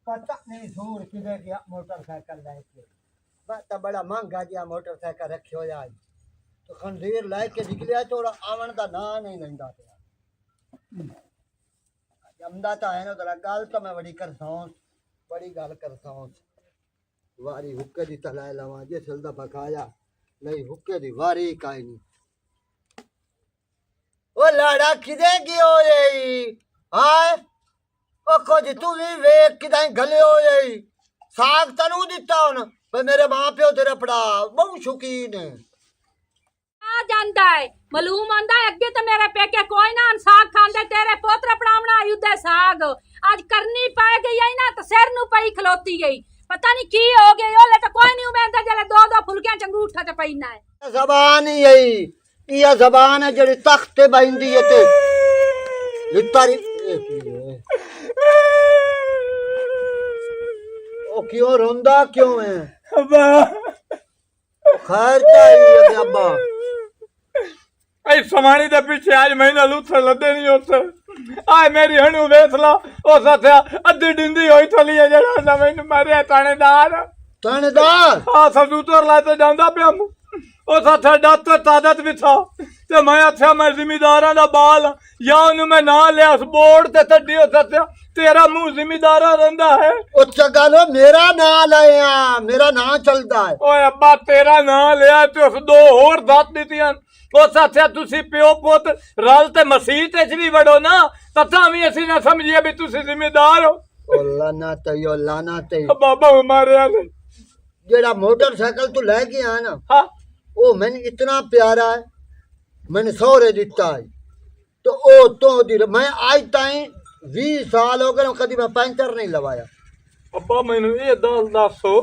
पता नहीं सूर किधर गया मोटरसाइकिल लेके बता बड़ा महंगा जिहा मोटरसाइकिल रखियो यार तो खंजीर लेके निकलिया तो आवन का ना नहीं लेंदा जमदा तो है ना तेरा गल तो मैं बड़ी गल करता वारी हुक्के दी तलाए लवा जे चलदा पकाया नहीं हुक्के दी वारी काई नहीं ओ लाड़ा किदे गयो रे हाय ओ कुछ तू भी वेख किदाई गले हो जाई साग तनू दिता हुन पर मेरे मां प्यो तेरे पड़ा बहुत शौकीन है आ ਜਾਂਦਾ ਹੈ ਮਾਲੂਮ ਆਂਦਾ ਅੱਗੇ ਤਾਂ ਮੇਰੇ ਪੇਕੇ ਕੋਈ ਨਾ ਸਾਗ ਖਾਂਦੇ ਤੇਰੇ ਪੋਤਰੇ ਪੜਾਉਣਾ ਆਯੁੱਧੇ ਸਾਗ ਅੱਜ ਕਰਨੀ ਪੈ ਗਈ ਐ ਨਾ ਤਾਂ ਸਿਰ ਨੂੰ ਪਈ ਖਲੋਤੀ ਗਈ ਪਤਾ ਨਹੀਂ ਕੀ ਹੋ ਗਿਆ ਉਹਲੇ ਤਾਂ ਕੋਈ ਨਹੀਂ ਉਮੈਂਦਾ ਜਿਹੜੇ ਦੋ ਫੁਲਕਿਆਂ ਚੰਗੂਠਾ ਤੇ ਪੈਣਾ ਹੈ ਜ਼ਬਾਨ ਹੀ ਆਈ ਇਹ ਜ਼ਬਾਨ ਹੈ ਜਿਹੜੀ ਤਖਤ ਤੇ ਬੈਂਦੀ ਹੈ ਤੇ ਲਿਤਾਰੀ ਉਹ ਕਿਉਂ ਰੋਂਦਾ ਕਿਉਂ ਹੈ अब्बा खैर चाहिए अब्बा ऐ समानी दे पीछे आज महीना लूथर लदे नहीं होते आए मेरी हणू वेख ला ओ सत्या अद्धी डिंदी होई थली है जेड़ा ना मैनू मारिया थानेदार हां सबूतर लाते जांदा पिया ओ सत्या डॉक्टर तादत भी था ते मैं आख्या मैं जिम्मेदारां दा बाल या ओनू मैं ना लिया उस बोर्ड ते तड्डी ओ सत्या तेरा मुंह जिम्मेदारा रंदा है ओ चगालो मेरा नाम लाया मेरा नाम चलदा है ओए अब्बा तेरा नाम लिया ते उस दो होर दत दित्तियां उस आख्या तुसी प्यो पुत रल ते मसीत च भी वड़ो ना तां भी असीं ना समझिए भी तुसी जिम्मेदार हो ओ लाना ते बाबा मारिया ने जेड़ा मोटरसाइकिल तू लेके आया ना हां ओ मैंने इतना प्यारा है मैंने सौरे दिता है तो ओ तो मैं आज ताई 20 साल हो गए कभी मैं पंचर नहीं लवाया अब्बा मैनू ये दसो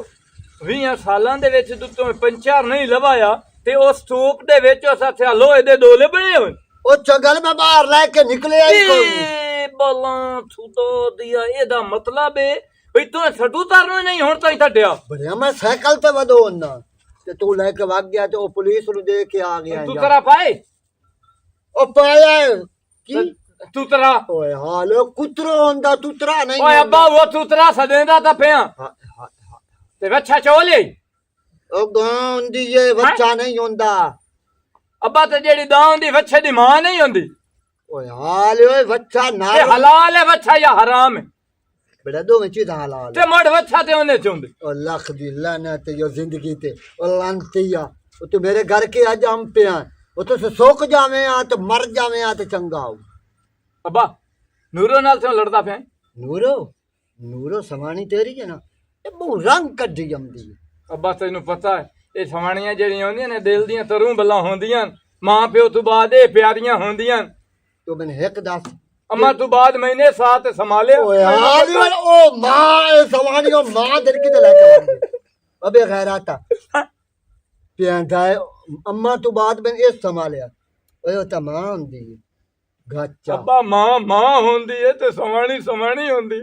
20 सालां दे विच तू पंचर नहीं लवाया ते उस स्टूप दे विच उस हत्था लोहे दे डोले बने होन ओ चगल मैं बाहर लेके निकले आई कोई बला छूतो दिया एदा मतलब है भई तू सटू तारनो नहीं हुण ताई छड्या बढ़िया मैं साइकिल ते वदो ना ते तू लेके भाग गया तो पुलिस नु देख के आ गया तू तेरा पाए ओ पाया की तू तेरा ओए हालो कुतरो होंदा तुतरा नहीं ओए अब्बा वो तुतरा सदेंदा ता पिया ते बच्चा चोले ओ गां हुंदी ये बच्चा नहीं होंदा अब्बा ते जेड़ी दां हुंदी बच्चे दी मां नहीं हुंदी ओए हाल ओए बच्चा ना ये हलाल है बच्चा या हराम है बड़ा दो में चीज हलाल ते मोड़ बच्चा ते होने चोंदे ओ लख दी लानत यो जिंदगी ते ओ लानतिया ओ तू मेरे घर के आज हम पे आ ओ तो सोक जावे आ तो मर जावे आ तो चंगा हो अब्बा नूरो नाल तो लड़दा पे नूरो समानी तेरी है ना ये बहु रंग कड्डी जमदी अब्बा तेनू पता है ये समानियां जेड़ियां होंदियां ने दिल दियां तरू बल्ला होंदियां मां प्यो तू बाद ए प्यारियां होंदियां तो मैंने एक दस अम्मा तू बाद महीने साथ संभाले ओ यार ओ मां समानी ओ मां तेरी की लेके अबे गैराता प्यांदा अम्मा तू बाद में इस संभालिया ओए ता मां हुंदी गच्चा अब्बा मां होंदी है ते समानी होंदी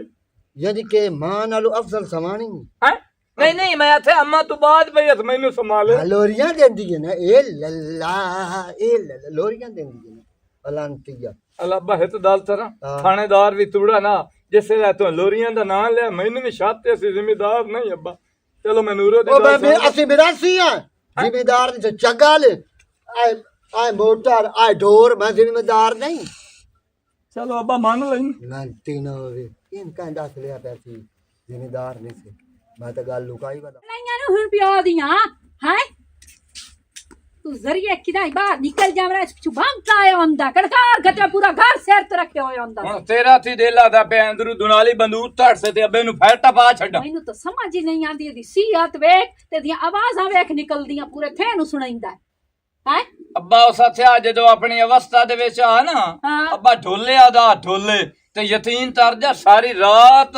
यानी के मां नालो अफजल समानी है नहीं मैं आथे अम्मा तू बाद भई मैनू संभाले लोरियां देंदी है ना ए लल्ला लोरियां देंदी है ना अलांतिया अल्लाह हित दल तरह थानेदार भी तूड़ा ना जिसे लै तू लोरियां दा नाम लिया मैनू भी छत ते असी जिम्मेदार नहीं अब्बा चलो मैं नूरो दी ओ मैं असी मिरासी हां जिम्मेदार से चंगा ले आए मोटर आए डोर मैं जिम्मेदार नहीं चलो अब्बा मान लई लांती ना होवे इनका दस लिया पैसे जिम्मेदार नहीं से मैं तो गल लुकाई बता ਲਈਆਂ ਨੂੰ ਹੁਣ ਪਿਓ ਦੀਆਂ ਹੈ ਤੂੰ ਜ਼ਰੀਏ ਕਿਦਾਂ ਬਾਹਰ ਨਿਕਲ ਜਾਵਰਾ ਇਸ ਪਿਛੂ ਬੰਕਾ ਆਇਆ ਹੁੰਦਾ ਕੜਕਾਰ ਘਟਾ ਪੂਰਾ ਘਰ ਸਿਰ ਤੇ ਰੱਖਿਆ ਹੋਇਆ ਹੁੰਦਾ ਹੁਣ ਤੇਰਾ ਥੀ ਦੇਲਾ ਦਾ ਪੈ ਅੰਦਰੂ ਦੁਨਾਲੀ ਬੰਦੂਕ ਧੜ ਸੇ ਤੇ ਅੱਬੇ ਨੂੰ ਫੈਰਟਾ ਪਾ ਛੱਡਾ ਮੈਨੂੰ ਤਾਂ ਸਮਝ ਹੀ ਨਹੀਂ ਆਂਦੀ ਇਹਦੀ ਸੀਹਤ ਵੇਖ ਤੇ ਦੀਆਂ ਆਵਾਜ਼ਾਂ ਵੇਖ ਨਿਕਲਦੀਆਂ ਪੂਰੇ ਥੇ ਨੂੰ ਸੁਣਾਈਂਦਾ ਹੈ ਅੱਬਾ ਉਸ ਹੱਥਿਆ ਜਦੋਂ ਆਪਣੀ ਅਵਸਥਾ ਦੇ ਵਿੱਚ ਆ ਨਾ ਅੱਬਾ ਢੋਲਿਆ ਦਾ ਢੋਲੇ ਤੇ ਯਤੀਨ ਤਰਜਾ ਸਾਰੀ ਰਾਤ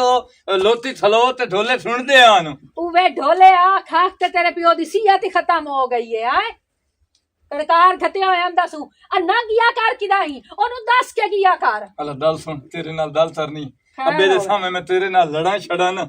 ਲੋਤੀ ਥਲੋ ਤੇ ਢੋਲੇ ਸੁਣਦੇ ਆਨ ਉਹ ਵੇ ਢੋਲੇ ਆ ਖਾਸ ਤੇ ਤੇਰੇ ਪਿਓ ਦੀ ਸੀਹਤ ਹੀ ਖਤਮ ਹੋ ਗਈ ਹੈ ਆਏ ਕੜਕਾਰ ਘਟਿਆ ਹੋਇਆ ਹੁੰਦਾ ਸੂ ਆ ਨਾ ਗਿਆ ਕਰ ਕਿਦਾਈ ਉਹਨੂੰ ਦੱਸ ਕੇ ਗਿਆ ਕਰ ਅੱਲਾ ਦਲ ਸੁਣ ਤੇਰੇ ਨਾਲ ਦਲ ਤਰਨੀ ਅੱਬੇ ਦੇ ਸਾਹਮਣੇ ਮੈਂ ਤੇਰੇ ਨਾਲ ਲੜਾਂ ਛੜਾਂ ਨਾ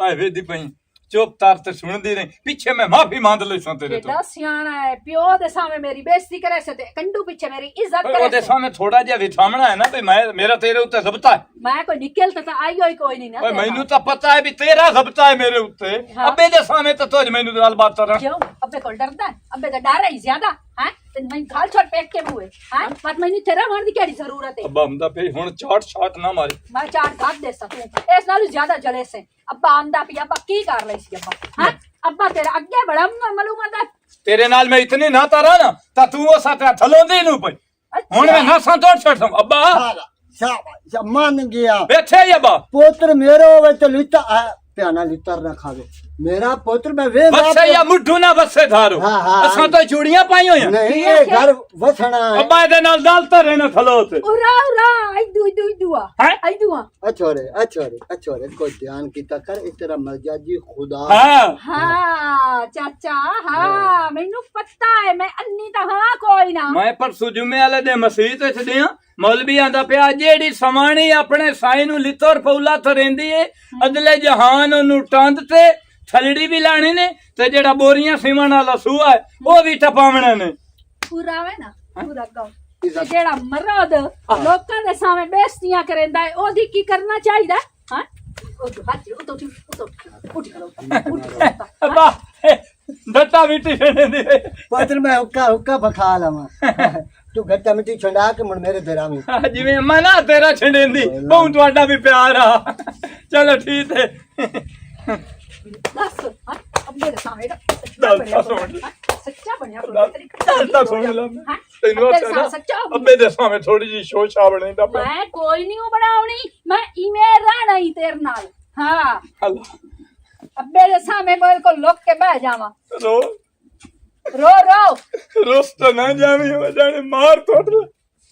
ਆਏ ਵੇਦੀ ਪਈ चुप तार ते सुनदी नहीं पीछे मैं माफी मांग लै सो तेरे तो केड़ा सियाना है प्यो दे सामने मेरी बेइज्जती करे से ते कंडू पीछे मेरी इज्जत करे ओदे से सामने थोड़ा जिहा विठामना है ना भी मैं मेरा तेरे उत्ते ज़बता है मैं कोई निकल तो आई होई कोई नहीं ना ओए मैनू तो पता है भी तेरा ज़बता है मेरे उत्ते हाँ। अबे दे सामने तो तुझ मैनू गल बात कर क्यों अबे को डरदा है अबे तो डर है ज्यादा हैं ते मैं खाल छोड़ पेट के मुए हैं पर मैनू तेरा मारने की केड़ी जरूरत है अब्बा हमदा पे हुन चाट शाट ना मारी मैं चार भाग दे सकूं इस नालू ज्यादा जले से अब्बा आंदा पिया अब्बा की कर रही सी अब्बा हैं अब्बा तेरा अगे बड़ा मालूम आंदा तेरे नाल मैं इतनी ना तारा ना ता तू ओ साथे थलोंदी नु पई हुन मैं ना संतोड़ छड़म अब्बा शाबाश मान गया बैठे ही अब्बा पुत्र मेरो होवे तो लिता प्याना लितर ना खावे मेरा पुत्र मैं वे बसे या मुठू ना बसे धारो हाँ, हाँ। असां तो चूड़ियां पाई होया नहीं ये घर वसना है अब्बा दे नाल दालता रहना थलोत उरा उरा आई दुआ हैं? आई दुआ अच्छोरे कोई ध्यान कीता कर इस तरह मर्जाजी खुदा हां हाँ चाचा हाँ मैनू पता है मैं अन्नी तो हाँ कोई ना मैं परसों जुमे वाले दे मसीत विच दियां मौलवी आंदा पिया जेड़ी समाणी अपने साई नु लितोर पौला थरेंदी है अदले जहान ओनु टंद ते थलड़ी भी लानी ने ते जेड़ा बोरियां सीमन वाला सूआ है वो भी टपावणे ने पूरा है ना पूरा गाँव जेड़ा मर्द लोकां दे सामने बेइज्जतियां करेंदा है ओदी की करना चाहिदा हां अब्बा डट्टा मिट्टी छेड़े दी पुत्र मैं हुक्का बखा लवा तू गट्टा मिट्टी छंडा के मुड़ मेरे तेरा में जिवें मैं ना तेरा छंडेंदी बहुत ਤੁਹਾਡਾ भी प्यार आ चलो ठीक है दस अब मेरे सामने सच्चा बनया दस सुन ला ਤੈਨੂੰ ਆਖਿਆ सच्चा ਅੱਬੇ ਦੇ ਸਾਹਮਣੇ ਥੋੜੀ ਜੀ ਸ਼ੋਸ਼ਾ ਬਣਾਉਂਦਾ ਪਿਆ मैं कोई नहीं हूं बनावनी मैं इमे रहना ही तेरे नाल हां ਅੱਲਾ अब्बे दे सामने मेरे को लुक के बह जावा रो रो रो रोस तो ना जावी हो जाने मार तोड़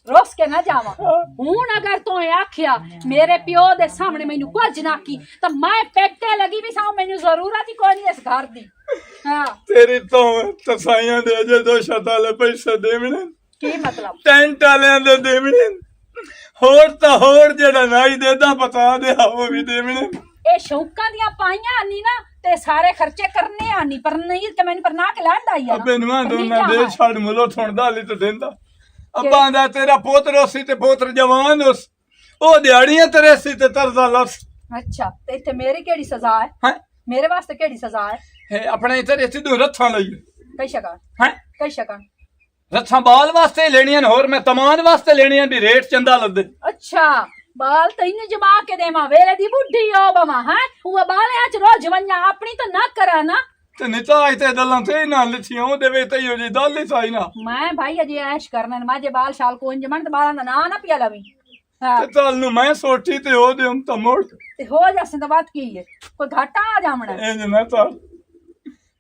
रोस के ना जावा हूं अगर तू आखिया मेरे प्यो दे सामने मैनू कुछ ना की तो मैं पेटे लगी भी सां मैनू जरूरत ही कोई नहीं इस घर दी हां तेरी तो तसाइयां दे जे दो शताले पैसे देवणे की मतलब ਟੈਂਟ ਵਾਲਿਆਂ ਦੇ ਦੇਵਣੇ ਹੋਰ ਤਾਂ ਹੋਰ ਜਿਹੜਾ ਨਾਈ ਦੇਦਾ ਬਤਾ ਦੇ ਉਹ ਵੀ ਦੇਵਣੇ ਇਹ ਸ਼ੌਕਾਂ ਦੀਆਂ ਪਾਈਆਂ ਨਹੀਂ ਨਾ ਤੇ ਸਾਰੇ ਖਰਚੇ ਕਰਨੇ ਆ ਨਹੀਂ ਪਰ ਨਹੀਂ ਤੇ ਮੈਨੂੰ ਪਰਨਾ ਕੇ ਲੈਂਦਾ ਹੀ ਆ ਅੱਬੇ ਨੂੰ ਦੋਨਾਂ ਦੇ ਛੱਡ ਮੁਲੋ ਥੁਣਦਾ ਲਈ ਤੇ ਦਿੰਦਾ ਅੱਬਾ ਦਾ ਤੇਰਾ ਪੋਤਰ ਸੀ ਤੇ ਪੋਤਰ ਜਵਾਨ ਉਸ ਉਹ ਦਿਹਾੜੀਆਂ ਤੇਰੇ ਸੀ ਤੇ ਤਰਜ਼ਾ ਲਸ ਅੱਛਾ ਤੇ ਇੱਥੇ ਮੇਰੀ ਕਿਹੜੀ ਸਜ਼ਾ ਹੈ ਹੈ ਮੇਰੇ ਵਾਸਤੇ ਕਿਹੜੀ ਸਜ਼ਾ ਹੈ ਆਪਣੇ ਤੇਰੇ ਸਿੱਧੂ ਰੱਥਾਂ ਲਈ ਕਈ ਸ਼ਕਾ ਹੈ ਕਈ ਸ਼ਕਾ ਰੱਥਾਂ ਬਾਲ ਵਾਸਤੇ ਲੈਣੀਆਂ ਹੋਰ ਮੈਂ ਤਮਾਨ ਵਾਸਤੇ ਲੈਣੀਆਂ ਵੀ ਰੇਟ ਚੰਦਾ ਲੱਦੇ ਅੱਛਾ ਬਾਲ ਤੈਨੂੰ ਜਮਾ ਕੇ ਦੇਵਾਂ ਵੇਲੇ ਦੀ ਬੁੱਢੀ ਹੋ ਬਵਾ ਹੈ ਉਹ ਬਾਲਿਆਂ ਚ ਰੋਜ਼ ਵੰਨਾ ਆਪਣੀ ਤਾਂ ਨਾ ਕਰਾ ਨਾ ਤੇ ਨਿਤਾ ਇਤੇ ਦਲਾਂ ਤੇ ਨਾ ਲਿਖੀਆਂ ਉਹਦੇ ਵਿੱਚ ਤੇ ਜੀ ਦਲ ਹੀ ਸਾਈ ਨਾ ਮੈਂ ਭਾਈ ਅਜੇ ਐਸ਼ ਕਰਨਾ ਮਾਜੇ ਬਾਲ ਸ਼ਾਲ ਕੋਈ ਜਮਨ ਤੇ ਬਾਲਾਂ ਦਾ ਨਾ ਪਿਆ ਲਵੀ ਹਾਂ ਤੇ ਚੱਲ ਨੂੰ ਮੈਂ ਸੋਚੀ ਤੇ ਉਹਦੇ ਹਮ ਤਾਂ ਮੋੜ ਤੇ ਹੋ ਜਾਸੇ ਤਾਂ ਬਾਤ ਕੀ ਹੈ ਕੋਈ ਘਾਟਾ ਆ ਜਾਵਣਾ ਇੰਜ ਨਾ ਤਾਂ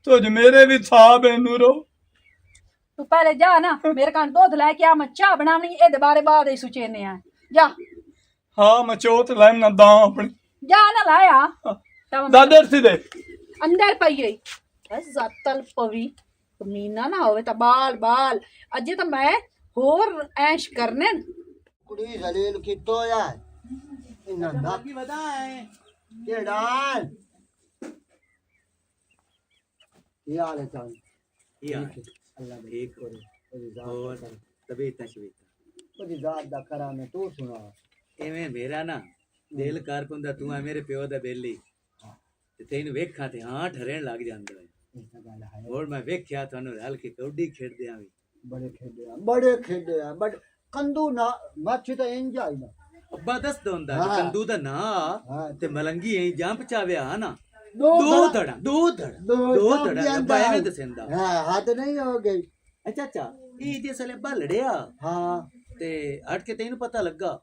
ਤੁਝ ਮੇਰੇ ਵੀ ਥਾਬ ਹੈ ਨੂਰੋ तू पहले जा ना मेरे कान दूध लेके आ मैं चाह बनावनी ए दे बारे बाद ही सुचेने आ जा ਹਾਂ ਮੈਂ ਚੋਤ ਲੈਣ ਨਾ ਦਾਂ ਆਪਣੀ जा ना लाया ਦਾਦਰ ਸੀ ਦੇ अंदर पई गई बस जातल पवी कमीना ना होवे ता बाल बाल अजे तो मैं होर ऐश करने कुड़ी जलील की तो यार इन्ना ना की बताए ये डाल ये हाल है जान अल्लाह ठीक और तबीयत शबीयत ਉਹਦੀ ਜ਼ਾਤ ਦਾ ਕਰਾਂ ਮੈਂ ਤੂੰ ਸੁਣਾ ਐਵੇਂ ਮੇਰਾ ਨਾ ਦਿਲ ਕਰ ਪੁੰਦਾ ਤੂੰ ਆ ਮੇਰੇ ਪਿਓ ਦਾ ਬੇਲੀ ਤੇ ਤੈਨੂੰ ਵੇਖਾਂ ਤੇ ਹਾਂ ਠਰੇਣ ਲੱਗ ਜਾਂਦਾ ਹੈ ਹੋਰ ਮੈਂ ਵੇਖਿਆ ਤੁਹਾਨੂੰ ਰਲ ਕੇ ਕੌਡੀ ਖੇਡਦੇ ਆਂ ਵੀ ਬੜੇ ਖੇਡੇ ਆ ਬਟ ਕੰਦੂ ਨਾ ਮੱਛੀ ਤਾਂ ਇੰਜ ਆਈ ਨਾ ਅੱਬਾ ਦੱਸ ਦੋਂਦਾ ਹਾਂ। ਕੰਦੂ ਦਾ ਨਾਂ ਹਾਂ। ਤੇ ਮਲੰਗੀ ਐ ਜੰਪ ਚਾਵਿਆ ਨਾ ਦੋ ਦੋ ਧੜਾ ਅੱਬਾ ਐਵੇਂ ਦੱਸਦਾ ਹਾਂ ਹੱਦ ਨਹੀਂ ਹੋ ਗਈ ਅੱਛਾ ਅੱਛਾ ਇਹ ਜੇ ਸਲੇ ਬਲੜਿਆ ਹਾਂ ਤੇ ਅਟ ਕੇ ਤੈਨੂੰ ਪਤਾ ਲੱਗਾ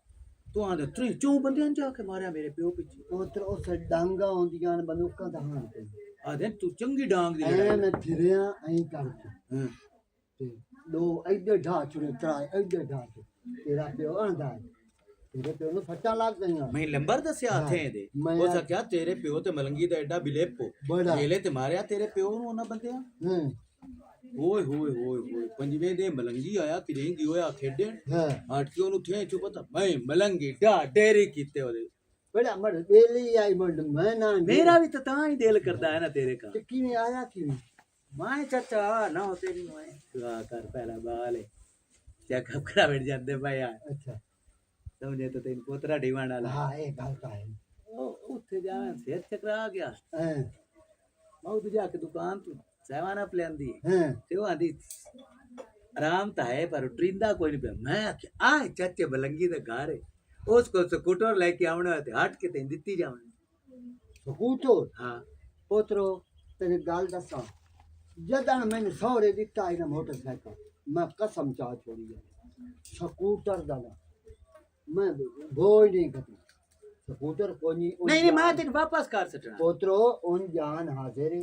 ਤੂੰ ਆਂਦੇ ਤਰੀ ਚੋਂ ਬੰਦਿਆਂ ਜਾ ਕੇ ਮਾਰਿਆ ਮੇਰੇ ਪਿਓ ਪਿੱਛੇ ਪੁੱਤਰ ਉਸ ਡਾਂਗਾ ਹੁੰਦੀਆਂ ਨੇ ਬੰਦੂਕਾਂ ਦਾ ਹਾਂ ਆਦੇ ਤੂੰ ਚੰਗੀ ਡਾਂਗ ਦੀ ਐ ਮੈਂ ਫਿਰਿਆ ਐਂ ਕਰਕੇ ਹਾਂ ਤੇ ਦੋ ਇੱਧਰ ਢਾ ਚੁਰੇ ਤਰਾਏ ਇੱਧਰ ਢਾ ਤੇਰਾ ਪਿਓ ਆਂਦਾ ਤੇਰੇ ਪਿਓ ਨੂੰ ਫੱਟਾਂ ਲੱਗ ਗਈਆਂ ਮੈਂ ਲੰਬਰ ਦੱਸਿਆ ਹੱਥੇ ਦੇ ਉਹ ਸਕਿਆ ਤੇਰੇ ਪਿਓ ਤੇ ਮਲੰਗੀ ਦਾ ਐਡਾ ਬਿਲੇਪੋ ਜੇਲੇ ਤੇ ਮਾਰਿਆ ਤੇਰੇ ਪਿਓ ਨੂੰ ਉਹਨਾਂ ਬੰਦਿਆਂ ਓਏ ਹੋਏ ਹੋਏ ਹੋਏ ਪੰਜਵੇਂ ਦੇ ਮਲੰਗੀ ਆਇਆ ਕਿਰੇਂਗੀ ਹੋਇਆ ਖੇਡਣ ਹਾਂ ਹਟ ਕੇ ਉਹਨੂੰ ਥੇ ਚੁਪਤਾ ਮੈਂ ਮਲੰਗੀ ਢਾ ਡੇਰੀ ਕੀਤੇ ਉਹਦੇ बड़ा मर बेली आई मुंड मैं ना मेरा भी तो ता ही दिल करता है ना तेरे का टिक्की में आया क्यों मैं चाचा ना होते नहीं मैं दुआ कर पहला बाल चेकअप करा बैठ जाते भाई यार अच्छा समझे तो तेन पोतरा डिमांड वाला हाँ एक गल तो है ਉੱਥੇ ਜਾ ਸਿਰ ਚਕਰਾ ਗਿਆ हैं ਮੈਂ ਉਹ ਜਾ ਕੇ ਦੁਕਾਨ ਤੋਂ ਸਹਿਵਾਨਾ ਪਲੈਂਦੀ हैं ਤੇ ਉਹ ਆਂਦੀ ਆਰਾਮ ਤਾਂ ਹੈ ਪਰ ਟਰਿੰਦਾ ਕੋਈ ਨਹੀਂ ਪਿਆ ਮੈਂ ਆਖਿਆ ਆ ਚਾਚੇ ਬਲੰਗੀ ਦਾ ਘਰ ਹੈ ਉਸ ਕੋ ਸਕੂਟਰ ਲੈ ਕੇ ਆਉਣਾ ਤੇ ਹਟ ਕੇ ਤੈਨੂੰ ਦਿੱਤੀ ਜਾਵਣ ਸਕੂਟਰ ਹਾਂ पोतरो तेरी गल दसा जदन मैंने सौरे दिता है ना मोटरसाइकिल मैं कसम चाह छोड़ी है स्कूटर दादा मैं बोल नहीं करती स्कूटर कोई ਨਹੀਂ ਨਹੀਂ ਮੈਂ ਤੈਨੂੰ ਵਾਪਸ ਕਰ ਸਕਣਾ पोतरो उन जान हाजिर है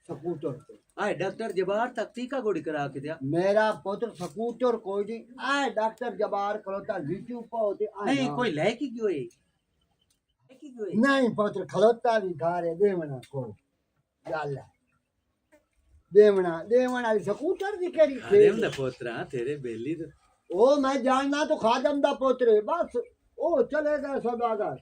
स्कूटर पे ਆਏ ਡਾਕਟਰ ਜਬਾਰ ਤੱਕ ਟੀਕਾ ਗੋੜੀ ਕਰਾ ਕੇ ਦਿਆ मेरा पुत्र स्कूटर कोई नहीं आए डॉक्टर जबार खलोता यूट्यूब पर होते आए ਨਹੀਂ ना। ਕੋਈ ਲੈ ਕੇ ਗਿਓ ਏ ਲੈ ਕੇ ਗਿਓ ਏ नहीं पुत्र खलोता भी घर है देवना को गल है देवना स्कूटर दी केड़ी ਖਾਦਮ ਦਾ ਪੋਤਰਾ ਤੇਰੇ ਬੇਲੀ ਦਾ ओ मैं जानना तो खादम दा पुत्र है बस ओ चलेगा सौदागर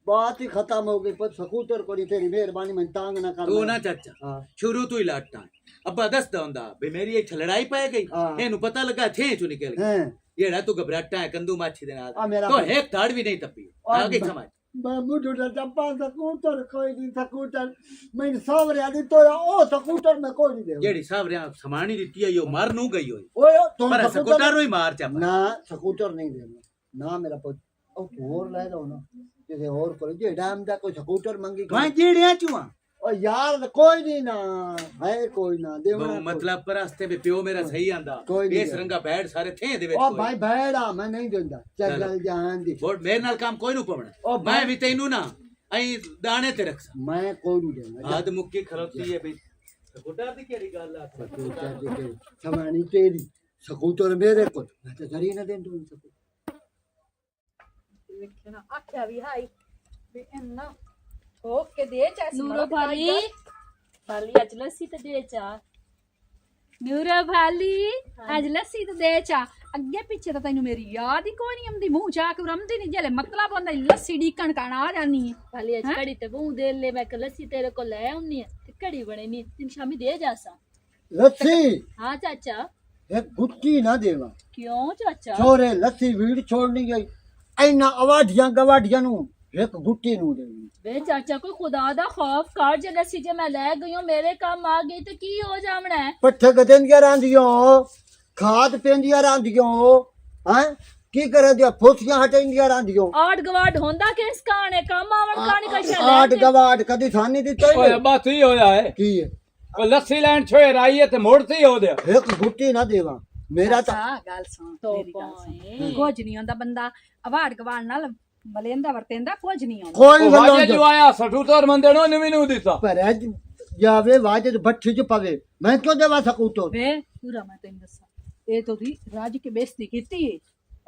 बात ही खत्म हो गई पर स्कूटर को नहीं तेरी मेहरबानी मैं तांग ना कर ਤੂੰ ਨਾ ਚਾਚਾ हाँ ਸ਼ੁਰੂ ਤੋਂ ਹੀ ਲਾਟਾਂ ਅੱਬਾ ਦੱਸਦਾ ਹੁੰਦਾ ਵੀ ਮੇਰੀ ਇਹ ਲੜਾਈ ਪੈ ਗਈ ਹਾਂ। ਇਹਨੂੰ ਪਤਾ ਲੱਗਾ ਛੇ ਚੋਂ ਨਿਕਲ ਗਿਆ हैं ਜਿਹੜਾ ਤੂੰ ਘਬਰਾਟਾ ਹੈ ਕੰਦੂ ਮਾਛੀ ਦੇ ਨਾਲ ਆ ਮੇਰਾ ਤੋ ਇੱਕ ਧੜ ਵੀ ਨਹੀਂ ਤੱਪੀ ਆ ਗਈ ਸਮਝ बाबू ढूंढा चप्पा स्कूटर कोई नहीं स्कूटर मैं सावरे आदि तो ओ स्कूटर में कोई नहीं दे ਜਿਹੜੀ ਸਾਹਮਣੇ ਸਮਾਣੀ ਦਿੱਤੀ ਹੈ ਉਹ ਮਰ ਨੂੰ ਗਈ ਹੋਈ ओए तुम ਪਰ ਸਕੂਟਰ ਨੂੰ ਹੀ ਮਾਰ ਚਾ ना स्कूटर नहीं देना ना मेरा पुत्र ओ और ले दो ना किसी और को जे डैम दा कोई स्कूटर मंगी ਮੈਂ ਜਿਹੜਿਆਂ ਚੂਆ ओ यार कोई नहीं ना है कोई ना देवना ਮਤਲਬ ਪਰ ਰਸਤੇ ਵਿੱਚ ਪਿਓ ਮੇਰਾ ਸਹੀ ਆਂਦਾ ਕੋਈ ਨਹੀਂ ਇਸ ਰੰਗਾ ਬੈਠ ਸਾਰੇ ਥੇ ਦੇ ਵਿੱਚ ओ ਕੋਈ। भाई भेड़ा मैं नहीं देंदा चल चलो। जान दी ਹੋਰ ਮੇਰੇ ਨਾਲ ਕੰਮ ਕੋਈ ਨੂੰ ਉਹ ਪਵਣਾ ਭਾਈ- ਮੈਂ ਵੀ ਤੈਨੂੰ ਨਾ ਐਂ ਦਾਣੇ ਤੇ ਰੱਖ मैं कोई नहीं देना ਆਦ ਮੁੱਕੀ ਖਲੋਤੀ ਹੈ ਵੀ ਸਕੂਟਰ ਦੀ ਕਿਹੜੀ ਗੱਲ ਆ स्कूटर दी समानी तेरी स्कूटर मेरे को मैं तो जरी ना दें तुम स्कूटर ਵੇਖਣਾ ਆਖਿਆ ਵੀ ਹਾਈ ਵੀ ਇੰਨਾ ਠੋਕ ਕੇ ਦੇ ਚਾ ਨੂਰੋ ਭਾਲੀ ਭਾਲੀ ਅੱਜ ਲੱਸੀ ਤੇ ਦੇ ਚਾ ਨੂਰਾ ਭਾਲੀ ਅੱਜ ਲੱਸੀ ਤੇ ਦੇ ਚਾ ਅੱਗੇ ਪਿੱਛੇ ਤਾਂ ਤੈਨੂੰ ਮੇਰੀ ਯਾਦ ਹੀ ਕੋਈ ਨਹੀਂ ਆਉਂਦੀ ਮੂੰਹ ਜਾ ਕੇ ਰਮਦੀ ਨਹੀਂ ਜਲੇ ਮਤਲਬ ਹੁੰਦਾ ਲੱਸੀ ਢੀਕਣ ਕਾਣ ਆ ਜਾਨੀ ਹੈ ਭਾਲੀ ਅੱਜ ਕੜੀ ਤੇ ਬੂ ਦੇ ਲੈ ਮੈਂ ਕਿ ਲੱਸੀ ਤੇਰੇ ਕੋ ਲੈ ਆਉਣੀ ਹੈ ਤੇ ਕੜੀ ਬਣੇ ਨਹੀਂ ਤਿੰਨ ਸ਼ਾਮੀ ਦੇ ਜਾਸਾ लस्सी ਹਾਂ ਚਾਚਾ एक गुट्टी ना देवा ਕਿਉਂ ਚਾਚਾ छोरे लस्सी भीड़ छोड़नी गई ऐना अवाढ़ियां गवाढ़ियां नु एक गुट्टी नु देनी ਵੇ ਚਾਚਾ ਕੋਈ ਖੁਦਾ ਦਾ ਖੌਫ ਕਰ ਜੇ ਲੱਸੀ ਜੇ ਮੈਂ ਲੈ ਗਈ ਹਾਂ ਮੇਰੇ ਕੰਮ ਆ ਗਈ ਤੇ ਕੀ ਹੋ ਜਾਵਣਾ ਹੈ पट्ठे गदेंदियां रांदियों खाद पेंदियां रांदियों हैं की करे दिया फुसियां हटेंदियां रांदियों ਆੜ ਗਵਾੜ ਹੁੰਦਾ ਕਿਸ ਕਾਣੇ ਕੰਮ ਆਵਣ ਕਾਣੀ ਕਸ਼ਾ ਲੈ आठ गवाड़ कदी थानी दी तो ਓਏ ਅੱਬਾ ਕੀ ਹੋਇਆ ਹੈ की है ਉਹ ਲੱਸੀ ਲੈਣ ਛੋਏ ਰਾਈ ਹੈ ਤੇ ਮੋੜਤੀ ਹੋ ਦਿਆ एक गुट्टी ना देवा मेरा तो ਗੱਲ ਸੁਣ ਤੋ ਮੇਰੀ ਗੱਲ ਸੁਣ ਪਾਏ ਕੁਝ ਨਹੀਂ ਹੁੰਦਾ ਬੰਦਾ ਅਵਾੜ ਗਵਾੜ ਨਾਲ ਮਲੇਂਦਾ ਵਰਤੇਂਦਾ ਕੁਝ ਨਹੀਂ ਹੁੰਦਾ कोई ਉਹ ਵਾਜੇ गल्लों ਜੋ ਆਇਆ ਸਠੂਤਰ ਮੰਦੇ ਨੂੰ ਨਵੀਂ ਨੂੰ ਦਿੱਤਾ पर जावे वाजे भट्ठी च पवे मैं क्यों देवा सकूं तो ਵੇ ਪੂਰਾ ਮੈਂ ਤੈਨੂੰ ਦੱਸਾਂ ਇਹ ਤੋਂ ਦੀ ਰਾਜ ਕੇ ਬੇਇੱਜ਼ਤੀ ਕੀਤੀ ਹੈ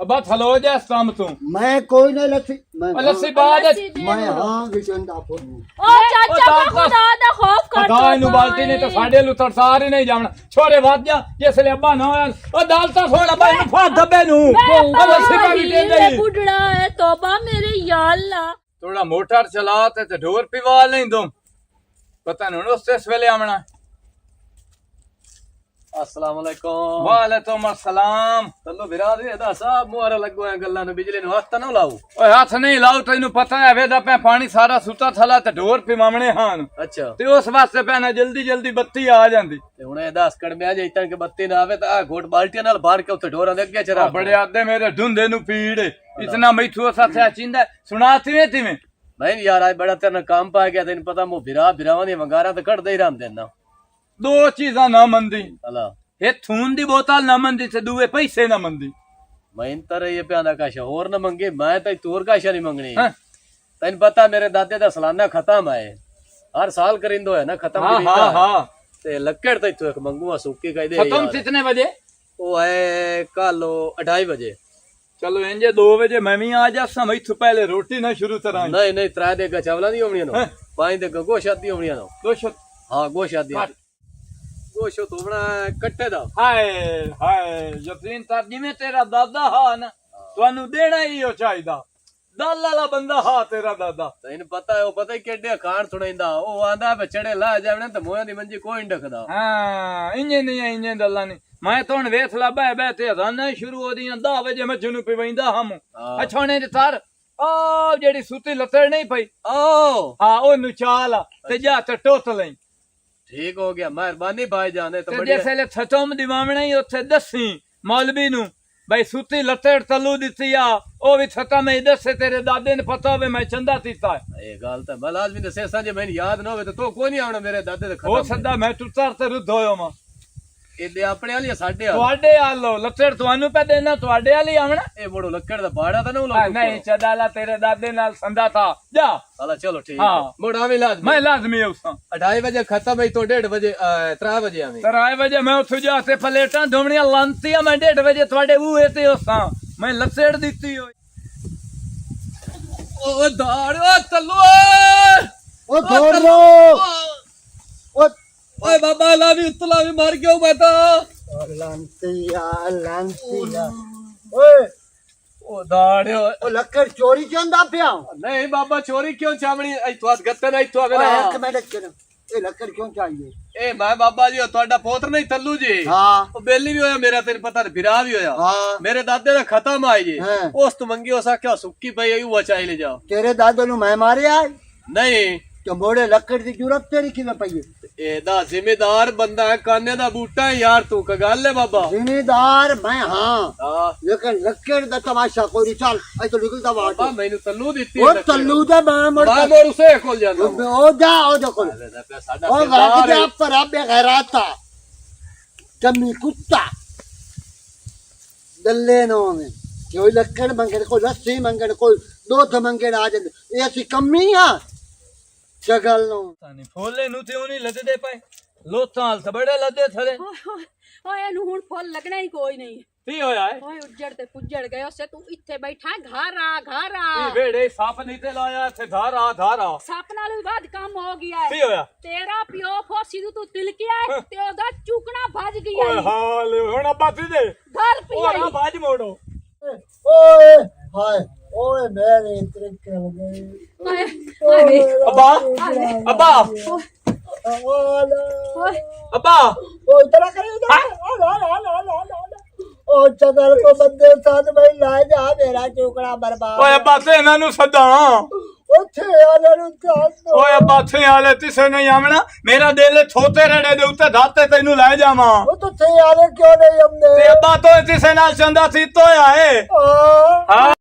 ਅੱਬਾ ਥਲੋ ਜਾ ਇਸ ਕੰਮ ਤੋਂ मैं कोई नहीं लस्सी मैं ਉਹ ਲੱਸੀ ਬਾਅਦ ਲੱਸੀ ਦੇ मैं ਦਿਓ। हां विचंदा फुल ਓ ਚਾਚਾ ਕੋਈ ਖੁਦਾ ਦਾ ਖੌਫ ਕਰ ਅਗਾ ਇਹਨੂੰ ਬਾਲਟੀ ਨੇ ਤਾਂ ਸਾਡੇ ਲੂ ਤਰਸਾਰ ਹੀ ਨਹੀਂ ਜਾਵਣਾ ਛੋਰੇ ਵੱਧ ਜਾ ਜਿਸ ਲਈ ਅੱਬਾ ਨਾ ਹੋਇਆ ਉਹ ਦਾਲ ਤਾਂ ਸੋਣ ਅੱਬਾ ਇਹਨੂੰ ਫਾ ਦੱਬੇ ਨੂੰ ਉਹ ਲੱਸੀ ਪਾਣੀ ਦੇ ਦੇ ਬੁੱਢੜਾ ਹੈ ਤੋਬਾ ਮੇਰੇ ਯਾ ਅੱਲਾ ਥੋੜਾ ਮੋਟਰ ਚਲਾ ਤੇ ਢੋਰ ਪਿਵਾ ਨਹੀਂ ਦੂੰ ਪਤਾ ਨਹੀਂ ਉਸ ਇਸ ਵੇਲੇ ਆਵਣਾ अस्सलाम वालेकुम ਵਾਲੇਕੁਮ ਅਸਲਾਮ चलो विराद भी दा साहब मुहरा लगो है गल्ला ने बिजली नु हथ ना लाओ ਓਏ ਹੱਥ ਨਹੀਂ ਲਾਉ ਤੈਨੂੰ ਪਤਾ ਹੈ ਵੇਦਾ ਪੈ ਪਾਣੀ ਸਾਰਾ ਸੁੱਤਾ ਥਲਾ ਤੇ ਢੋਰ ਪਿਵਾਵਣੇ ਹਨ अच्छा ਤੇ ਉਸ ਵਾਸਤੇ ਪੈਣਾ ਜਲਦੀ ਜਲਦੀ ਬੱਤੀ ਆ ਜਾਂਦੀ ते हुने 10 कड़मे आ जाई ता के बत्ती ना आवे ता आ घोट बाल्टियां नाल भर के उते ढोरां दे अगे चरा ਬੜੇ ਆਦੇ ਮੇਰੇ ਢੁੰਦੇ ਨੂੰ ਪੀੜ ਏ। ਇਤਨਾ ਮੈਥੋਂ ਸਾਥਿਆ ਚਿੰਦਾ ਸੁਣਾ ਤਿਵੇਂ ਤਿਵੇਂ नहीं यार आज बड़ा तेरे काम पा गया तेन पता मु बिरावां दी वंगारा ते कटदे ही रहंदे ना ਦੋ ਚੀਜ਼ਾਂ ਨਾ ਮੰਦੀ अला ਇਹ ਥੂਨ ਦੀ ਬੋਤਲ ਨਾ ਮੰਦੀ ਤੇ ਦੂਏ ਪੈਸੇ ਨਾ ਮੰਦੀ मैं तर ये प्यादा काशा और ना मंगे मैं तो तोर काशा नहीं मंगनी हाँ। तेन पता मेरे दादे दा सालाना खत्म आए हर साल करिंदो है ना खत्म हाँ करिंदा हाँ हाँ ते लक्कड़ तो इतो एक मंगूआ सुक्की कह दे खत्म कितने बजे वो है कल 2:30 बजे चलो इंजे 2 बजे मैं भी आ जा समय तो पहले रोटी ना शुरू करा नहीं नहीं त्रै देगा चावला दी होवणियां नो हाँ। 5 देगा गोश्त दी होवणियां नो दोशो हाँ गोश्त दी गोश्त तो बना कट्टे दा हाय हाय यकीन तर जिਵੇਂ तेरा दादा हा ना ਤੁਹਾਨੂੰ ਦੇਣਾ ਹੀ ਉਹ ਚਾਹੀਦਾ दल वाला बंदा हा तेरा दादा तैਨੂੰ पता है वो पता ही केडे खान सुनाइंदा वो आंदा बछड़े ला जावने ते मोया दी मंजी कोई नहीं डकदा हाँ इंजे नहीं इंजे दल्ला नहीं मैं तो हुण वेख ला बह बह ते अजाना ही शुरू हो दियां 10 बजे मज्जू नु पिवैंदा हम अच्छा ने तार ओ जेड़ी सुती लतड़ नहीं पई ओ हाँ ओनू चाल ते जा ते टोत लई ठीक हो गया मेहरबानी भाई जाने तो ते बढ़िया जिसले छतम दिवावना ही उत्थे दसी मौलवी नु भाई सुती लतड़ तलू दिती आ ओ भी छता में दसे तेरे दादे ने पता होवे मैं चंदा तीता है ये गल तो मैं लाजमी दसे सांजे मैंने याद ना होवे तो तो कोई नहीं आवना मेरे दादे दे हो खत्म सदा मैं तुतार ते रुद्ध होयो मां इदे अपने वाली साडे आ ਤੁਹਾਡੇ ਆਲੋ ਲੱਤੜ ਤੁਹਾਨੂੰ ਪੈ ਦੇਣਾ ਤੁਹਾਡੇ ਵਾਲੀ ਆਵਣਾ ए मोड़ो लक्कड़ दा बाड़ा ता ना ਨਹੀਂ ਚਦਾਲਾ ਤੇਰੇ ਦਾਦੇ ਨਾਲ ਸੰਦਾ ਥਾ ਜਾ साला चलो ठीक हाँ। है मोड़ा में लाजमी ਮੈਂ ਲਾਜ਼ਮੀ ਉਸਾਂ 2:30 बजे खत्म है तो 1:30 बजे 3 बजे आवे ਤਰਾਏ ਵਜੇ ਮੈਂ ਉੱਥੇ ਜਾ ਤੇ ਪਲੇਟਾਂ ਧੋਣੀਆਂ ਲੰਤੀਆਂ ਮੈਂ 1:30 ਵਜੇ ਤੁਹਾਡੇ ਬੂਹੇ ਤੇ ਉਸਾਂ ਮੈਂ ਲੱਤੜ ਦਿੱਤੀ ਹੋਈ ओ दाड़ ओ तल्लू ओ छोड़ दो ओ ओए बाबा ला भी उतला भी मार गयो मैं तो लांतिया ओए ओ दाड़ ओ लक्कड़ चोरी चंदा पिया नहीं बाबा चोरी क्यों चावणी आई तो गत्ते नहीं तो अगर एक मिनट कर ये लक्कड़ क्यों चाहिए ए मैं बाबा जी ਤੁਹਾਡਾ ਪੋਤਰ ਨਹੀਂ ਤੱਲੂ ਜੀ हाँ ਉਹ ਬੇਲੀ ਵੀ ਹੋਇਆ ਮੇਰਾ ਤੈਨੂੰ ਪਤਾ ਵਿਰਾ ਵੀ ਹੋਇਆ हाँ ਮੇਰੇ ਦਾਦੇ ਦਾ ਖਤਮ ਆਈ ਜੀ हाँ। ਉਸ ਤੋਂ ਮੰਗੀ ਉਸ ਆਖਿਆ ਸੁੱਕੀ ਪਈ ਆਈ ਉਹ ਚਾਹੀ ਲੈ ਜਾਓ तेरे दादो नु मैं मारे आज ਨਹੀਂ तो मोड़े लक्कड़ की जरूरत तेरी की में पई ਇਹਦਾ ਜ਼ਿੰਮੇਦਾਰ ਬੰਦਾ ਹੈ ਕਾਨੇ ਦਾ ਬੂਟਾ ਹੈ ਯਾਰ ਤੂੰ ਕ ਗੱਲ ਹੈ ਬਾਬਾ जिम्मेदार मैं हाँ ਹਾਂ लेकिन लक्कड़ का तमाशा कोई नहीं चल ऐ तो निकलता बात ਬਾਬਾ ਮੈਨੂੰ ਤੱਲੂ ਦਿੱਤੀ ओ तल्लू दा मैं मुड़ ਮੈਂ ਮੋਰ ਉਸੇ ਕੋਲ ਜਾਂਦਾ ओ जा ओ देखो ਸਾਡਾ ओ ਸਰਦਾਰ वाकई ਹੈ। आप पर आप बेगैराता कमी कुत्ता दल्ले नो में कोई लक्कड़ मंगड़ कोई लस्सी मंगड़ कोई दूध मंगड़ आ जाते ऐसी कमी है जगल नो ਤਾਨੀ ਫੋਲੇ ਨੂੰ ਤੇ ਉਹਨੀ ਲੱਦਦੇ ਪਏ ਲੋਥਾਂ ਹਲ ਬੜੇ ਲੱਦੇ ਥਲੇ ਓਏ ਇਹਨੂੰ ਹੁਣ ਫੁੱਲ ਲੱਗਣਾ ਹੀ ਕੋਈ ਨਹੀਂ ਕੀ ਹੋਇਆ ਹੈ ਓਏ ਉੱਜੜ ਤੇ ਪੁੱਜੜ ਗਏ ਉਸੇ ਤੂੰ ਇੱਥੇ ਬੈਠਾ ਘਰ ਆ ਇਹ ਵੇੜੇ ਸੱਪ ਨਹੀਂ ਤੇ ਲਾਇਆ ਇੱਥੇ ਧਾਰਾ ਸੱਪ ਨਾਲ ਵੀ ਵੱਧ ਕੰਮ ਹੋ ਗਿਆ ਹੈ ਕੀ ਹੋਇਆ ਤੇਰਾ ਪਿਓ ਫੋਸੀ ਤੂੰ ਤਿਲਕਿਆ ਹੈ ਤੇ ਉਹਦਾ ਚੁਕਣਾ ਭੱਜ ਗਿਆ ਓਏ ਹਾਲ ਹੁਣ ਅੱਬਾ ਦੇ ਘਰ ਪਿਆ ਓਏ ਬਾਜ ਮੋੜੋ ओए हाय ओए मेरे त्रिकल गए ਅੱਬਾ ਅੱਬਾ ओला ਅੱਬਾ ओ इतना करे ओ जगल को बंदे साथ भाई ला जा मेरा चुकड़ा बर्बाद ਓਏ ਅੱਬਾ ਤੇ ਇਹਨਾਂ ਨੂੰ ਸੱਦਾ ओथे वाले नु चाल ਓਏ ਅੱਬਾ ਥੇ ਵਾਲੇ ਤਿਸੇ ਨਹੀਂ ਆਵਣਾ ਮੇਰਾ ਦਿਲ ਛੋਟੇ ਰੜੇ ਦੇ ਉੱਤੇ ਧਾਤੇ ਤੈਨੂੰ ਲੈ ਜਾਵਾਂ वो तो थे वाले क्यों नहीं हमने ਤੇ ਅੱਬਾ ਤੋਂ ਤਿਸੇ ਨਾਲ ਚੰਦਾ ਸੀ ਤੋਇਆ ਏ हाँ ਹਾਂ